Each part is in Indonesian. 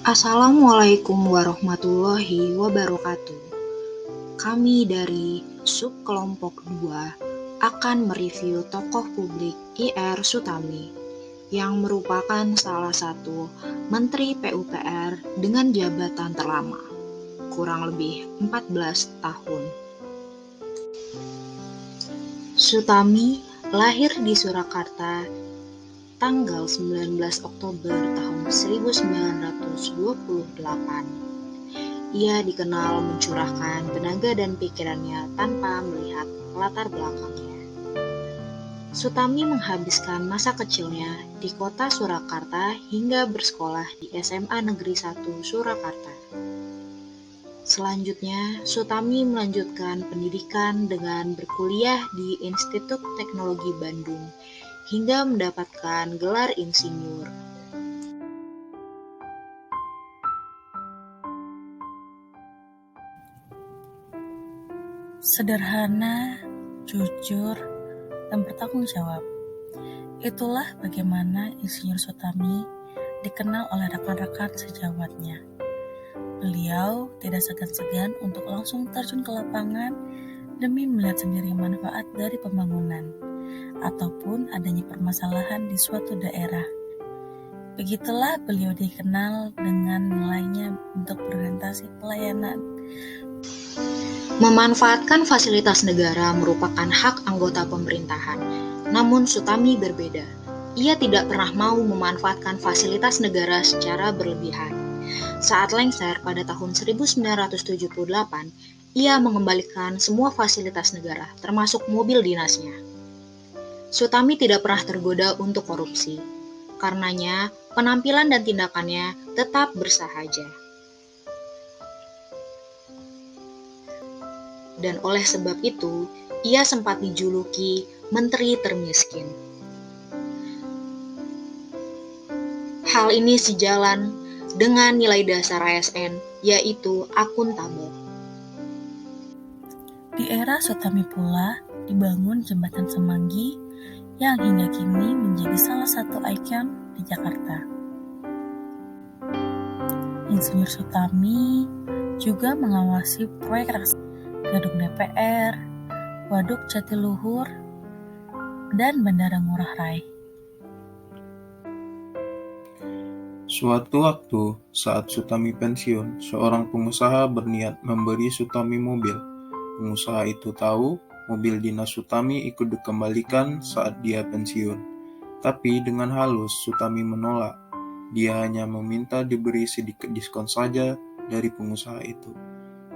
Assalamualaikum warahmatullahi wabarakatuh. Kami dari subkelompok 2 akan mereview tokoh publik Ir Sutami yang merupakan salah satu Menteri PUPR dengan jabatan terlama, kurang lebih 14 tahun. Sutami lahir di Surakarta tanggal 19 Oktober tahun 1928. Ia dikenal mencurahkan tenaga dan pikirannya tanpa melihat latar belakangnya. Sutami menghabiskan masa kecilnya di kota Surakarta hingga bersekolah di SMA Negeri 1 Surakarta. Selanjutnya, Sutami melanjutkan pendidikan dengan berkuliah di Institut Teknologi Bandung hingga mendapatkan gelar insinyur. Sederhana, jujur, dan bertanggung jawab. Itulah bagaimana Insinyur Sutami dikenal oleh rekan-rekan sejawatnya. Beliau tidak segan-segan untuk langsung terjun ke lapangan demi melihat sendiri manfaat dari pembangunan ataupun adanya permasalahan di suatu daerah. Begitulah beliau dikenal dengan nilainya untuk berorientasi pelayanan. Memanfaatkan fasilitas negara merupakan hak anggota pemerintahan, namun Sutami berbeda. Ia tidak pernah mau memanfaatkan fasilitas negara secara berlebihan. Saat lengser pada tahun 1978, ia mengembalikan semua fasilitas negara, termasuk mobil dinasnya. Sutami tidak pernah tergoda untuk korupsi. Karenanya, penampilan dan tindakannya tetap bersahaja. Dan oleh sebab itu, ia sempat dijuluki Menteri Termiskin. Hal ini sejalan dengan nilai dasar ASN, yaitu akuntabel. Di era Sutami pula dibangun Jembatan Semanggi yang hingga kini menjadi salah satu ikon di Jakarta. Insinyur Sutami juga mengawasi proyek Gedung DPR, Waduk Jatiluhur, dan Bandara Ngurah Rai. Suatu waktu, saat Sutami pensiun, seorang pengusaha berniat memberi Sutami mobil. Pengusaha itu tahu mobil dinas Sutami ikut dikembalikan saat dia pensiun. Tapi dengan halus, Sutami menolak. Dia hanya meminta diberi sedikit diskon saja dari pengusaha itu.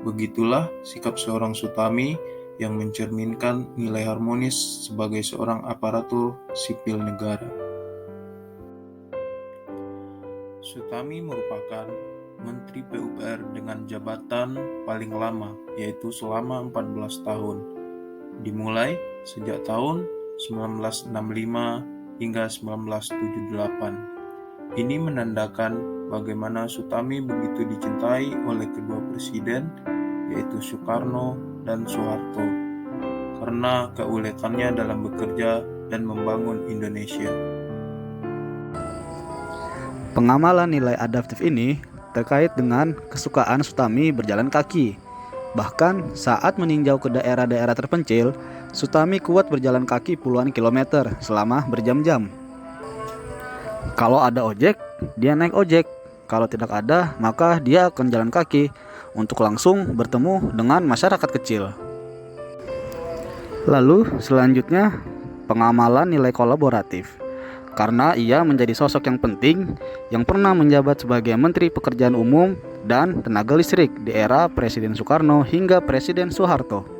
Begitulah sikap seorang Sutami yang mencerminkan nilai harmonis sebagai seorang aparatur sipil negara. Sutami merupakan Menteri PUPR dengan jabatan paling lama, yaitu selama 14 tahun. Dimulai sejak tahun 1965 hingga 1978. Ini menandakan bagaimana Sutami begitu dicintai oleh kedua presiden, yaitu Soekarno dan Soeharto, karena keuletannya dalam bekerja dan membangun Indonesia. Pengamalan nilai adaptif ini terkait dengan kesukaan Sutami berjalan kaki. Bahkan saat meninjau ke daerah-daerah terpencil, Sutami kuat berjalan kaki puluhan kilometer selama berjam-jam. Kalau ada ojek, dia naik ojek. Kalau tidak ada, maka dia akan jalan kaki untuk langsung bertemu dengan masyarakat kecil. Lalu selanjutnya, pengamalan nilai kolaboratif. Karena ia menjadi sosok yang penting yang pernah menjabat sebagai Menteri Pekerjaan Umum dan Tenaga Listrik di era Presiden Soekarno hingga Presiden Soeharto.